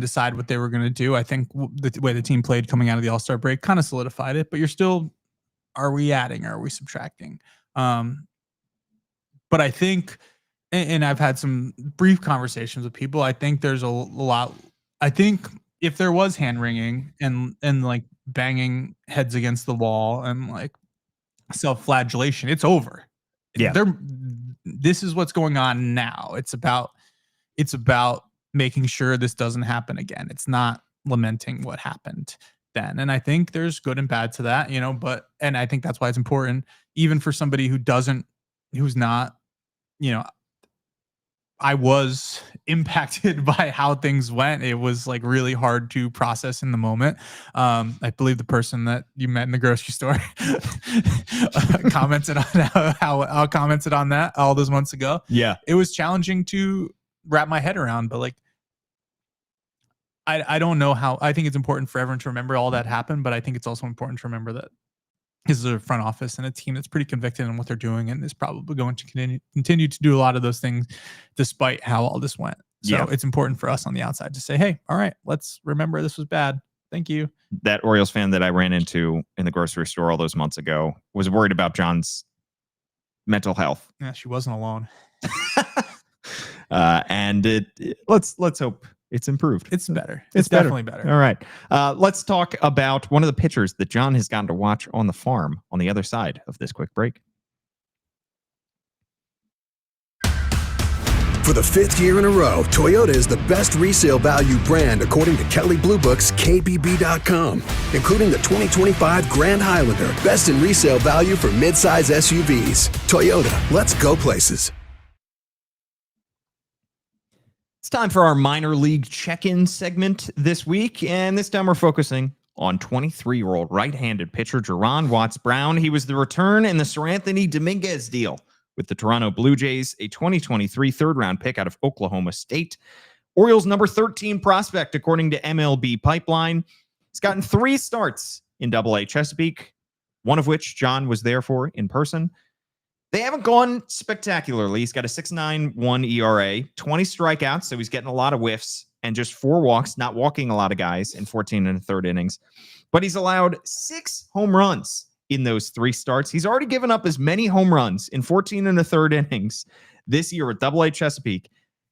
decide what they were going to do. I think the way the team played coming out of the All-Star break kind of solidified it, but you're still, are we adding? Are we subtracting? But I think, and I've had some brief conversations with people, I think there's a lot. I think if there was hand wringing and like banging heads against the wall and like self-flagellation, it's over. Yeah. This is what's going on now. It's about making sure this doesn't happen again. It's not lamenting what happened then. And I think there's good and bad to that, and I think that's why it's important, even for somebody who's not, I was impacted by how things went. It was like really hard to process in the moment. I believe the person that you met in the grocery store commented on how commented on that all those months ago. Yeah. It was challenging to wrap my head around, but like, I don't know how. I think it's important for everyone to remember all that happened, but I think it's also important to remember that this is a front office and a team that's pretty convicted in what they're doing and is probably going to continue to do a lot of those things despite how all this went. So It's important for us on the outside to say, hey, all right, let's remember this was bad. Thank you. That Orioles fan that I ran into in the grocery store all those months ago was worried about John's mental health. Yeah, she wasn't alone. And let's hope it's improved. It's better. It's definitely better. All right. Let's talk about one of the pitchers that John has gotten to watch on the farm on the other side of this quick break. For the 5th year in a row, Toyota is the best resale value brand according to Kelley Blue Book's KBB.com, including the 2025 Grand Highlander, best in resale value for midsize SUVs. Toyota, let's go places. It's time for our minor league check-in segment this week, and this time we're focusing on 23-year-old right-handed pitcher Jerron Watts-Brown. He was the return in the Sir Anthony Dominguez deal with the Toronto Blue Jays, a 2023 third-round pick out of Oklahoma State. Orioles number 13 prospect, according to MLB Pipeline. He's gotten 3 starts in AA Chesapeake, one of which John was there for in person. They haven't gone spectacularly. He's got a 6.91 ERA, 20 strikeouts, so he's getting a lot of whiffs, and just 4 walks, not walking a lot of guys in 14 1/3 innings. But he's allowed 6 home runs in those 3 starts. He's already given up as many home runs in 14 1/3 innings this year with AA Chesapeake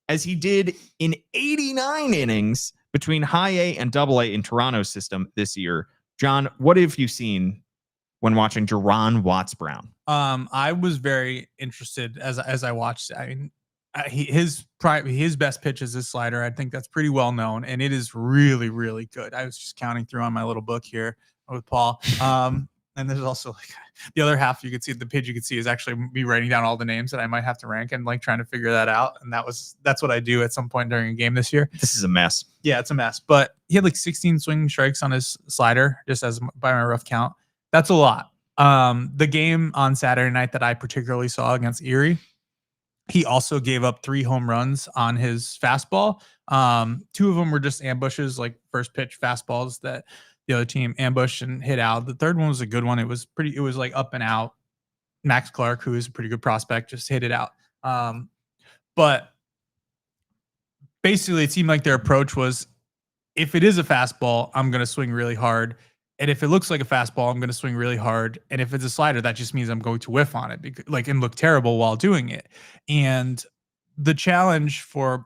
as he did in 89 innings between High A and AA in Toronto's system this year. John, what have you seen when watching Jerron Watts-Brown? I was very interested as I watched. I mean, his best pitch is his slider. I think that's pretty well known, and it is really, really good. I was just counting through on my little book here with Paul. And there's also like the other half you could see, the page you could see is actually me writing down all the names that I might have to rank and like trying to figure that out. And that's what I do at some point during a game this year. This is a mess. Yeah, it's a mess. But he had like 16 swinging strikes on his slider, just as by my rough count. That's a lot. The game on Saturday night that I particularly saw against Erie, he also gave up 3 home runs on his fastball. 2 of them were just ambushes, like first pitch fastballs that the other team ambushed and hit out. The third one was a good one. It was like up and out. Max Clark, who is a pretty good prospect, just hit it out. But basically it seemed like their approach was, if it is a fastball, I'm going to swing really hard. And if it looks like a fastball, I'm going to swing really hard. And if it's a slider, that just means I'm going to whiff on it, because, and look terrible while doing it. And the challenge for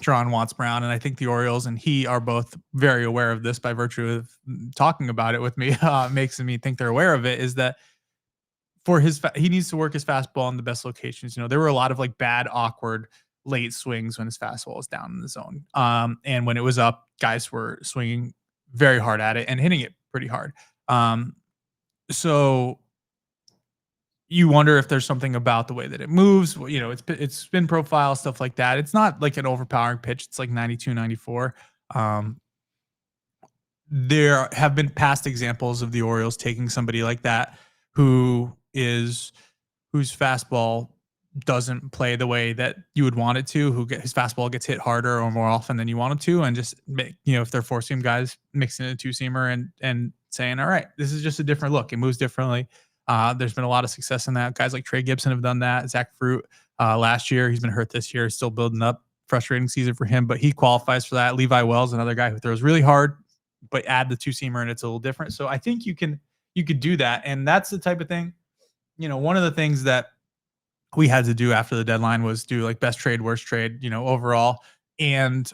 Jerron Watts-Brown, and I think the Orioles and he are both very aware of this by virtue of talking about it with me, makes me think they're aware of it, is that for he needs to work his fastball in the best locations. There were a lot of like bad, awkward late swings when his fastball was down in the zone. And when it was up, guys were swinging very hard at it and hitting it pretty hard. So you wonder if there's something about the way that it moves, it's spin profile, stuff like that. It's not like an overpowering pitch. It's like 92, 94. There have been past examples of the Orioles taking somebody like that whose fastball doesn't play the way that you would want it to, his fastball gets hit harder or more often than you want it to, and just if they're four-seam guys, mixing in a two-seamer and saying, all right, this is just a different look. It moves differently. There's been a lot of success in that. Guys like Trey Gibson have done that. Zach Fruit last year, he's been hurt this year, still building up. Frustrating season for him, but he qualifies for that. Levi Wells, another guy who throws really hard, but add the two-seamer and it's a little different. So I think you could do that. And that's the type of thing, one of the things that we had to do after the deadline was do like best trade, worst trade, overall. And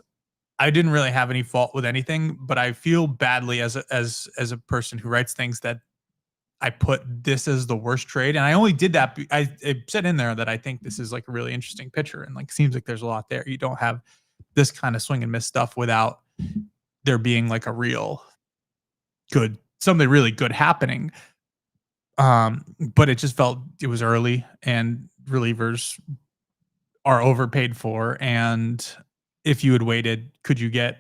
I didn't really have any fault with anything, but I feel badly as a person who writes things that I put this as the worst trade. And I only did that. I said in there that I think this is like a really interesting pitcher and like, seems like there's a lot there. You don't have this kind of swing and miss stuff without there being like a real good, something really good happening. But it just felt it was early and relievers are overpaid for. And if you had waited, could you get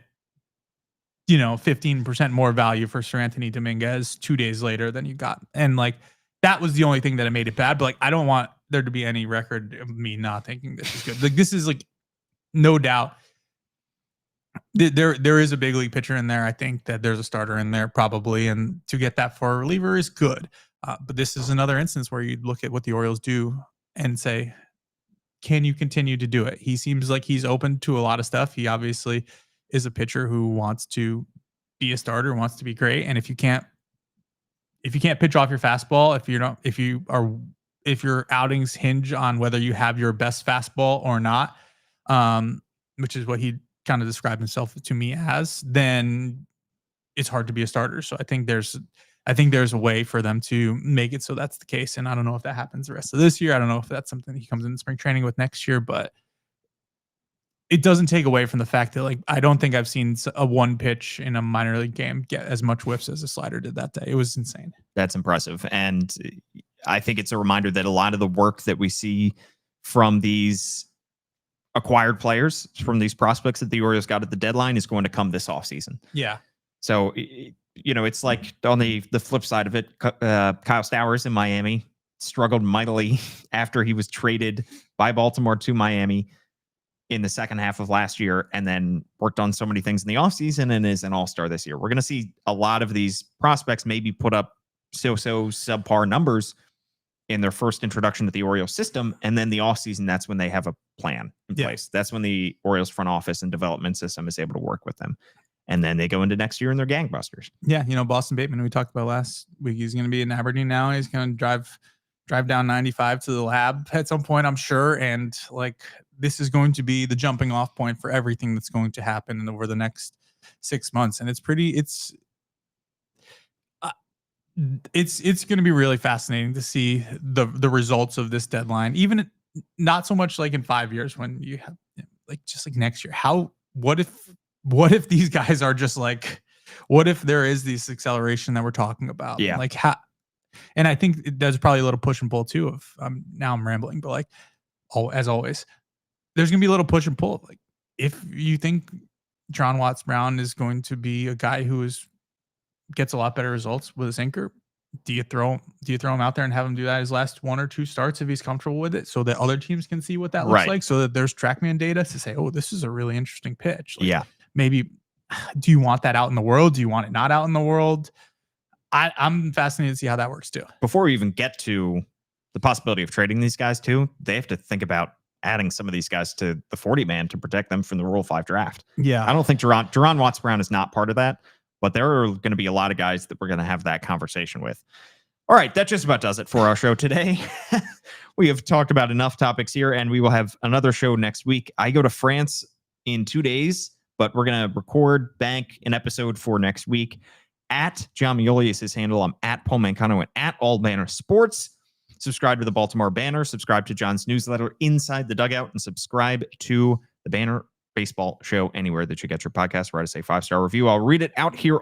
15% more value for Sir Anthony Dominguez 2 days later than you got? And like, that was the only thing that made it bad. But like, I don't want there to be any record of me not thinking this is good. Like, this is like, no doubt there is a big league pitcher in there. I think that there's a starter in there probably. And to get that for a reliever is good. But this is another instance where you look at what the Orioles do and say, can you continue to do it? He seems like he's open to a lot of stuff. He obviously is a pitcher who wants to be a starter, wants to be great. And if you can't pitch off your fastball, if your outings hinge on whether you have your best fastball or not, which is what he kind of described himself to me as, then it's hard to be a starter. So I think there's a way for them to make it so that's the case. And I don't know if that happens the rest of this year. I don't know if that's something he comes in spring training with next year, but it doesn't take away from the fact that, like, I don't think I've seen a one pitch in a minor league game get as much whiffs as a slider did that day. It was insane. That's impressive. And I think it's a reminder that a lot of the work that we see from these acquired players, from these prospects that the Orioles got at the deadline, is going to come this offseason. Yeah. So, it's like on the flip side of it, Kyle Stowers in Miami struggled mightily after he was traded by Baltimore to Miami in the second half of last year, and then worked on so many things in the offseason and is an all-star this year. We're going to see a lot of these prospects maybe put up so subpar numbers in their first introduction to the Orioles system. And then the offseason, that's when they have a plan in place. That's when the Orioles front office and development system is able to work with them. And then they go into next year and they're gangbusters. Yeah. Boston Bateman, we talked about last week, he's going to be in Aberdeen now. He's going to drive down 95 to the lab at some point, I'm sure. And like, this is going to be the jumping off point for everything that's going to happen over the next 6 months. And it's going to be really fascinating to see the results of this deadline, even not so much like in 5 years when you have just like next year. What if these guys are just like, what if there is this acceleration that we're talking about? Yeah. Like how, and I think there's probably a little push and pull too of, now I'm rambling, but like, as always, there's going to be a little push and pull. Like if you think John Watts Brown is going to be a guy who gets a lot better results with a sinker, do you throw him out there and have him do that his last one or two starts if he's comfortable with it, so that other teams can see what that looks like, so that there's TrackMan data to say, oh, this is a really interesting pitch. Like, maybe, do you want that out in the world? Do you want it not out in the world? I'm fascinated to see how that works too. Before we even get to the possibility of trading these guys too, they have to think about adding some of these guys to the 40-man to protect them from the Rule 5 draft. Yeah. I don't think Jerron Watts Brown is not part of that, but there are going to be a lot of guys that we're going to have that conversation with. All right, that just about does it for our show today. We have talked about enough topics here, and we will have another show next week. I go to France in 2 days, but we're going to bank an episode for next week. At John Meoli is his handle. I'm at Paul Mancano and at All Manner Sports. Subscribe to the Baltimore Banner. Subscribe to John's newsletter, Inside the Dugout, and subscribe to the Banner Baseball Show anywhere that you get your podcast. Write us a 5-star review. I'll read it out here